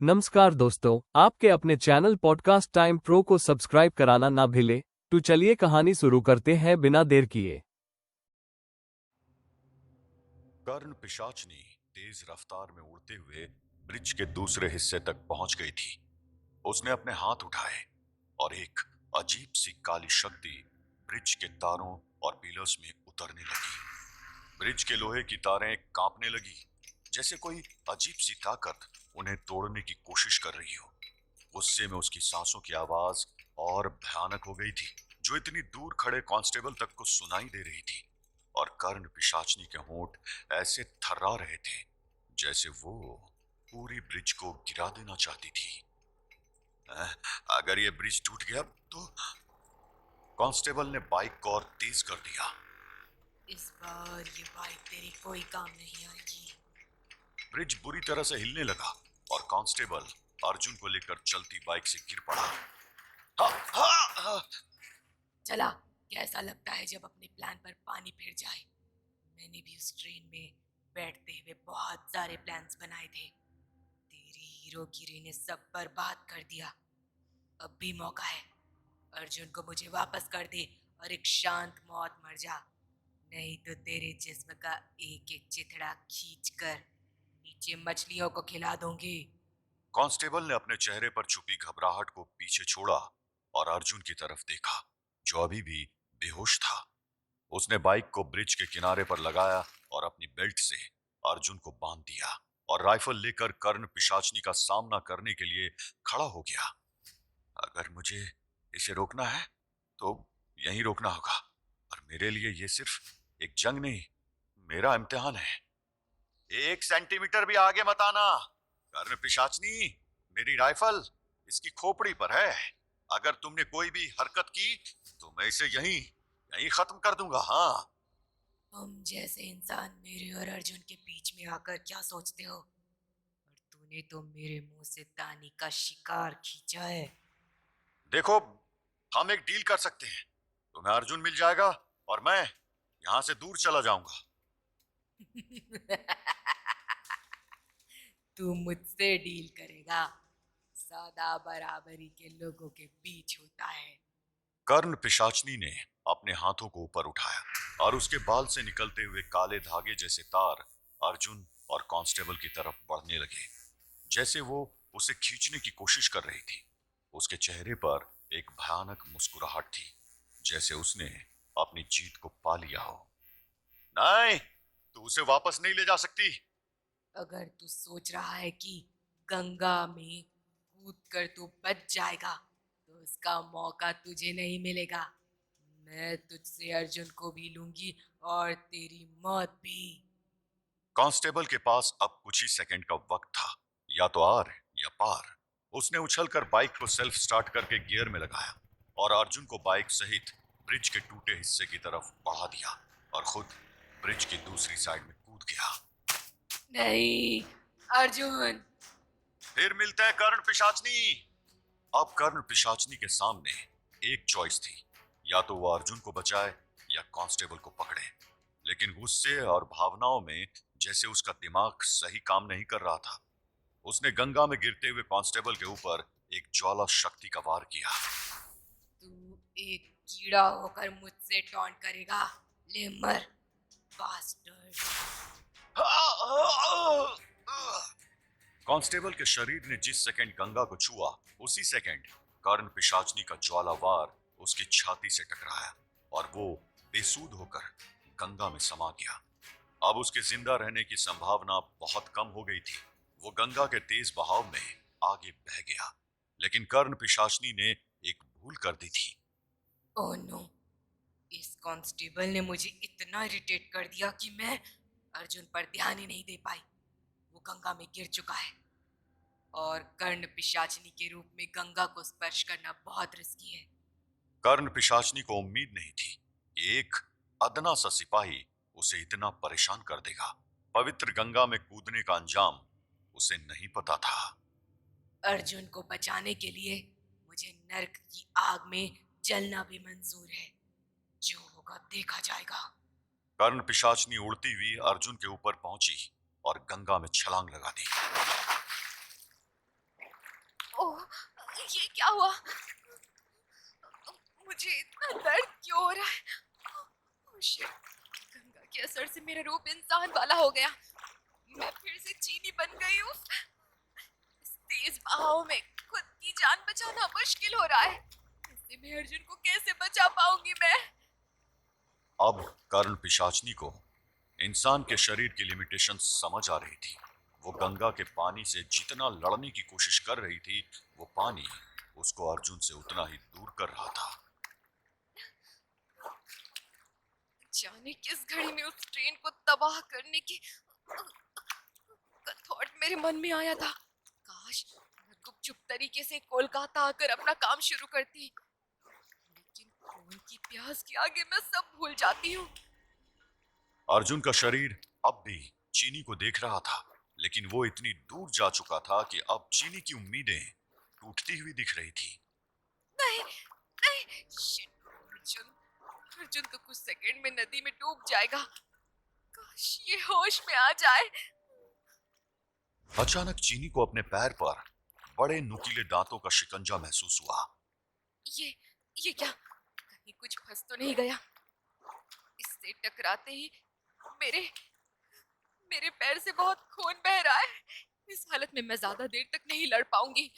नमस्कार दोस्तों, आपके अपने चैनल पॉडकास्ट टाइम प्रो को सब्सक्राइब कराना ना भूलें। तो चलिए कहानी शुरू करते हैं बिना देर किए। कर्ण पिशाचनी तेज रफ्तार में उड़ते हुए ब्रिज के दूसरे हिस्से तक पहुंच गई थी। उसने अपने हाथ उठाए और एक अजीब सी काली शक्ति ब्रिज के तारों और पिलर्स में उतरने लगी। ब्रिज के लोहे की तारें कांपने लगी, जैसे कोई अजीब सी ताकत उन्हें तोड़ने की कोशिश कर रही हो। गुस्से में उसकी सांसों की आवाज और भयानक हो गई थी, जो इतनी दूर खड़े कांस्टेबल तक को सुनाई दे रही थी। और कर्ण पिशाचनी के होंठ ऐसे थर्रा रहे थे, जैसे वो पूरी ब्रिज को गिरा देना चाहती थी। अगर ये ब्रिज टूट गया तो। कांस्टेबल ने बाइक को और तेज कर दिया। इस बार ये बाइक तेरी कोई काम नहीं आएगी। ब्रिज बुरी तरह से हिलने लगा और कांस्टेबल अर्जुन को लेकर चलती बाइक से गिर पड़ा। हा, हा, हा। चला, कैसा लगता है जब अपने प्लान पर पानी फिर जाए। मैंने भी उस ट्रेन में बैठते हुए बहुत सारे प्लान्स बनाए थे। तेरी हीरोगिरी ने सब बर्बाद कर दिया। अब भी मौका है। अर्जुन को मुझे वापस कर दे और एक शांत मौत मर जा। नहीं तो तेरे जिस्म का एक एक चिथड़ा खींच कर नीचे मछलियों को खिला दूंगी। कांस्टेबल ने अपने चेहरे पर छुपी घबराहट को पीछे छोड़ा और अर्जुन की तरफ देखा, जो अभी भी बेहोश था। उसने बाइक को ब्रिज के किनारे पर लगाया और अपनी बेल्ट से अर्जुन को बांध दिया और राइफल लेकर कर्ण पिशाचनी का सामना करने के लिए खड़ा हो गया। अगर मुझे इसे रोकना है तो यहीं रोकना होगा, और मेरे लिए ये सिर्फ एक जंग नहीं, मेरा इम्तिहान है। 1 सेंटीमीटर भी आगे मत आना। कर्ण पिशाचनी, मेरी राइफल इसकी खोपड़ी पर है। अगर तुमने कोई भी हरकत की तो मैं इसे यहीं यहीं खत्म कर दूंगा। हाँ। तुम जैसे इंसान मेरे और अर्जुन के बीच में आकर क्या सोचते हो? और तूने तो मेरे मुंह से दानी का शिकार खींचा है। देखो, हम एक डील कर सकते हैं। तुम्हें अर्जुन मिल जाएगा और मैं यहाँ से दूर चला जाऊंगा। तू मुझसे डील करेगा? सौदा बराबरी के लोगों के बीच होता है। कर्ण पिशाचनी ने अपने हाथों को ऊपर उठाया और उसके बाल से निकलते हुए काले धागे जैसे तार अर्जुन और कांस्टेबल की तरफ बढ़ने लगे, जैसे वो उसे खींचने की कोशिश कर रही थी। उसके चेहरे पर एक भयानक मुस्कुराहट थी, जैसे उसने अपनी जीत को पा लिया हो। नहीं, तू उसे वापस नहीं ले जा सकती। अगर तू सोच रहा है कि गंगा में कूद कर तू बच जाएगा, तो उसका मौका तुझे नहीं मिलेगा। मैं तुझसे अर्जुन को भी लूंगी और तेरी मौत भी। कांस्टेबल के पास अब कुछ ही सेकंड का वक्त था, या तो आर या पार। उसने उछलकर बाइक को सेल्फ स्टार्ट करके गियर में लगाया और अर्जुन को बाइक सहित ब्रिज के टूटे हिस्से की तरफ बढ़ा दिया और खुद ब्रिज की दूसरी साइड में कूद गया। नहीं, अर्जुन। फिर मिलते हैं कर्ण पिशाचनी। अब कर्ण पिशाचनी के सामने एक चॉइस थी, या तो वो अर्जुन को बचाए या कांस्टेबल को पकड़े। लेकिन गुस्से और भावनाओं में जैसे उसका दिमाग सही काम नहीं कर रहा था। उसने गंगा में गिरते हुए कांस्टेबल के ऊपर एक ज्वाला शक्ति का वार किया। तू एक कीड़ा होकर मुझसे टॉन्ट करेगा? ले मर, बास्टर्ड। कांस्टेबल के शरीर ने जिस सेकंड गंगा को छुआ, उसी सेकंड कर्ण पिशाचनी का ज्वाला वार उसकी छाती से टकराया और वो बेसूध होकर गंगा में समा गया। अब उसके जिंदा रहने की संभावना बहुत कम हो गई थी। वो गंगा के तेज बहाव में आगे बह गया, लेकिन कर्ण पिशाचनी ने एक भूल कर दी थी। ओह नो, इस कांस्टेबल ने मुझे इतना इरिटेट कर दिया कि मैं अर्जुन पर ध्यान ही नहीं दे पाई। वो गंगा में गिर चुका है और कर्ण पिशाचनी के रूप में गंगा को स्पर्श करना बहुत रिस्की है। कर्ण पिशाचनी को उम्मीद नहीं थी कि एक अदना सा सिपाही उसे इतना परेशान कर देगा। पवित्र गंगा में कूदने का अंजाम उसे नहीं पता था। अर्जुन को बचाने के लिए मुझे नर्क की आग में जलना भी मंजूर है। जो होगा देखा जाएगा। कर्ण पिशाचनी उड़ती हुई अर्जुन के ऊपर पहुंची और गंगा में छलांग लगा दी। ये क्या हुआ? मुझे इतना दर्द क्यों हो रहा है? Oh shit! गंगा के असर से मेरा रूप इंसान वाला हो गया। मैं फिर से चीनी बन गई हूँ। इस तेज बहाव में खुद की जान बचाना मुश्किल हो रहा है। ऐसे में अर्जुन को कैसे बचा पाऊंगी मैं? अब कर्ण पिशाचनी को इंसान के शरीर की लिमिटेशन समझ आ रही थी। वो गंगा के पानी से जितना लड़ने की कोशिश कर रही थी, वो पानी उसको अर्जुन से उतना ही दूर कर रहा था। जाने किस घड़ी में उस ट्रेन को तबाह करने की थॉट मेरे मन में आया था। काश मैं गुपचुप तरीके से कोलकाता आकर अपना काम शुरू करती। लेकिन खून की प्यास के आगे मैं सब भूल जाती हूँ। अर्जुन का शरीर अब भी चीनी को देख रहा था, लेकिन वो इतनी दूर जा चुका था कि अब चीनी की उम्मीदें टूटती हुई दिख रही थी। नहीं, नहीं, शिट! अर्जुन, अर्जुन तो कुछ सेकंड में नदी में डूब जाएगा। काश ये होश में आ जाए। अचानक चीनी को अपने पैर पर बड़े नुकीले दांतों का शिकंजा महसूस हुआ। ये ये क्या? कहीं कुछ फंस तो नहीं गया? इससे टकराते ही मेरे मेरे पैर से बहुत खून बह रहा है। इस हालत में मैं ज्यादा देर तक नहीं लड़ पाऊंगी।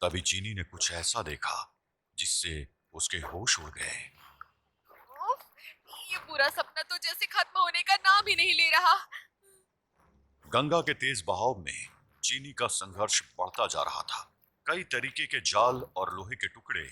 तभी चीनी ने कुछ ऐसा देखा जिससे उसके होश उड़ गए। उफ, ये पूरा सपना तो जैसे खत्म होने का नाम ही नहीं ले रहा। गंगा के तेज बहाव में चीनी का संघर्ष बढ़ता जा रहा था। कई तरीके के जाल और लोहे के टुकड़े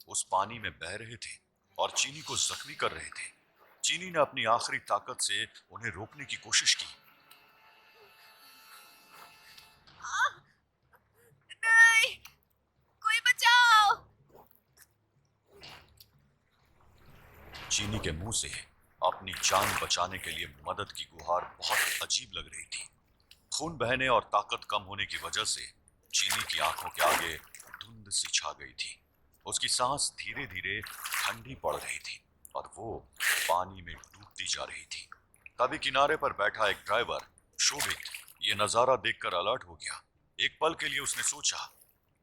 उस पानी में बह रहे थे और चीनी को जख्मी कर रहे थे। चीनी ने अपनी आखिरी ताकत से उन्हें रोकने की कोशिश की। नहीं, कोई बचाओ! चीनी के मुंह से अपनी जान बचाने के लिए मदद की गुहार बहुत अजीब लग रही थी। खून बहने और ताकत कम होने की वजह से चीनी की आंखों के आगे धुंध सी छा गई थी। उसकी सांस धीरे धीरे ठंडी पड़ रही थी और वो पानी में डूबती जा रही थी। तभी किनारे पर बैठा एक ड्राइवर शोभित ये नजारा देखकर अलर्ट हो गया। एक पल के लिए उसने सोचा,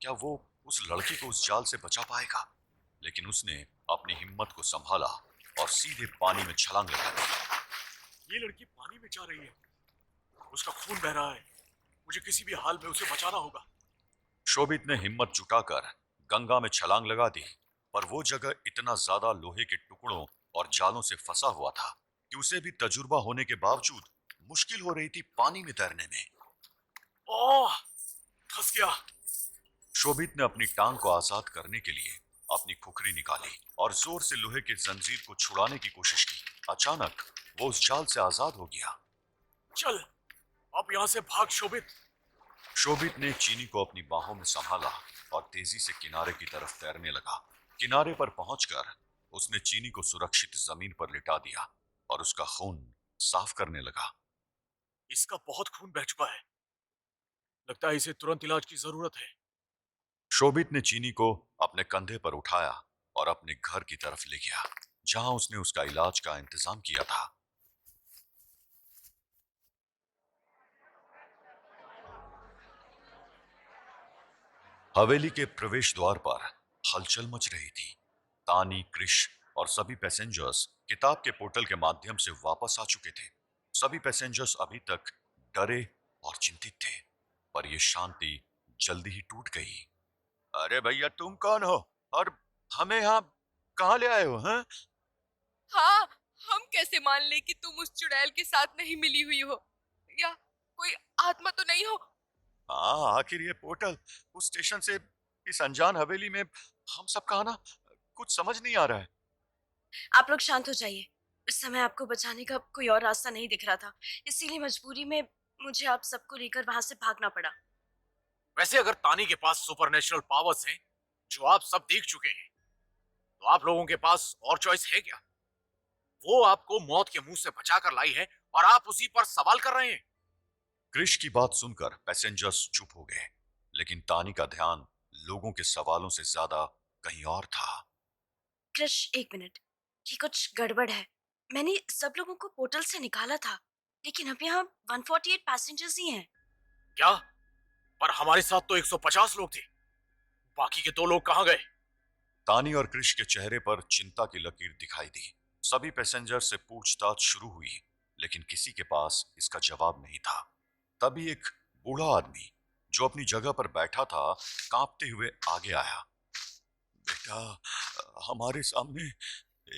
क्या वो उस लड़की को उस जाल से बचा पाएगा? लेकिन उसने अपनी हिम्मत को संभाला और सीधे पानी में छलांग लगा दी। ये लड़की पानी में जा रही है, उसका खून बह रहा है, मुझे किसी भी हाल में उसे बचाना होगा। शोभित ने हिम्मत जुटाकर गंगा में छलांग लगा दी, पर वो जगह इतना ज्यादा लोहे के टुकड़ों और जालों से फंसा हुआ था कि उसे भी तजुर्बा होने के बावजूद मुश्किल हो रही थी पानी में तैरने में। ओह, फंस गया। शोभित ने अपनी टांग को आजाद करने के लिए अपनी खुखरी निकाली और जोर से लोहे के जंजीर को छुड़ाने की कोशिश की। अचानक वो उस जाल से आजाद हो गया। चल, अब यहाँ से भाग शोभित। शोभित ने चीनी को अपनी बाहों में संभाला और तेजी से किनारे की तरफ तैरने लगा। किनारे पर पहुंचकर उसने चीनी को सुरक्षित जमीन पर लिटा दिया और उसका खून साफ करने लगा। इसका बहुत खून बह चुका है, लगता है इसे तुरंत इलाज की जरूरत है। शोभित ने चीनी को अपने कंधे पर उठाया और अपने घर की तरफ ले गया, जहां उसने उसका इलाज का इंतजाम किया था। हवेली के प्रवेश द्वार पर हलचल मच रही थी। तानी, क्रिश और सभी पैसेंजर्स किताब के पोर्टल के माध्यम से वापस आ चुके थे। सभी पैसेंजर्स अभी तक डरे और चिंतित थे, पर यह शांति जल्दी ही टूट गई। अरे भैया, तुम कौन हो और हमें यहाँ कहाँ ले आए हो? हैं? हाँ, हम कैसे मान ले कि तुम उस चुड़ैल के साथ नहीं मिली हुई हो या कोई आत्मा तो नहीं हो? हाँ, आखिर ये पोर्टल उस स्टेशन से इस अनजान हवेली में हम सब का आना कुछ समझ नहीं आ रहा है। आप लोग शांत हो जाइए। इस समय आपको बचाने का कोई और रास्ता नहीं दिख रहा था, इसीलिए मजबूरी में मुझे आप सबको लेकर वहां से भागना पड़ा। वैसे अगर तानी के पास सुपरनेचुरल पावर्स हैं, जो आप सब देख चुके हैं, तो आप लोगों के पास और चॉइस है क्या? वो आपको मौत के मुंह से बचाकर लाई है और आप उसी पर सवाल कर रहे हैं। क्रिश की बात सुनकर पैसेंजर्स चुप हो गए, लेकिन तानी का ध्यान लोगों के सवालों से ज्यादा कहीं और था। कृष, एक मिनट, ये कुछ गड़बड़ है। मैंने सब लोगों को पोर्टल से निकाला था, लेकिन अब यहाँ 148 पैसेंजर्स ही हैं। क्या? पर हमारे साथ तो 150 लोग थे। बाकी के 2 लोग कहाँ गए? तानी और क्रिश के चेहरे पर चिंता की लकीर दिखाई दी। सभी पैसेंजर से पूछताछ शुरू हुई, लेकिन किसी के पास इसका जवाब नहीं था। तभी एक बूढ़ा आदमी जो अपनी जगह पर बैठा था, कांपते हुए आगे आया। बेटा, हमारे सामने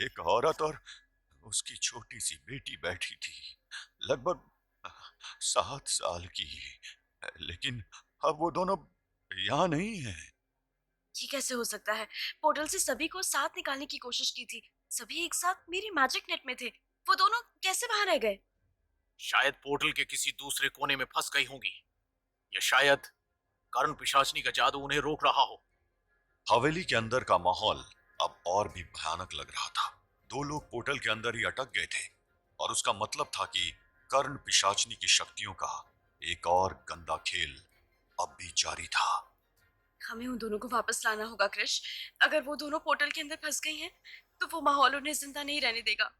एक औरत और उसकी छोटी सी बेटी बैठी थी, लगभग 7 साल की। लेकिन अब वो दोनों यहाँ नहीं है। ये कैसे हो सकता है? पोर्टल से सभी को साथ निकालने की कोशिश की थी। सभी एक साथ मेरी मैजिक नेट में थे। वो दोनों कैसे बाहर रह गए? शायद पोर्टल के किसी दूसरे कोने में फंस गई होंगी, या शायद कर्ण पिशाचनी का जादू उन्हें रोक रहा हो। हवेली के अंदर का माहौल अब और भी भयानक लग रहा था। 2 लोग पोर्टल के अंदर ही अटक गए थे, और उसका मतलब था कि कर्ण पिशाचनी की शक्तियों का एक और गंदा खेल अब भी जारी था। हमें उन दोनों को वापस लाना होगा क्रिश। अगर वो दोनों पोर्टल के अंदर फंस गई हैं, तो वो माहौल उन्हें जिंदा नहीं रहने देगा।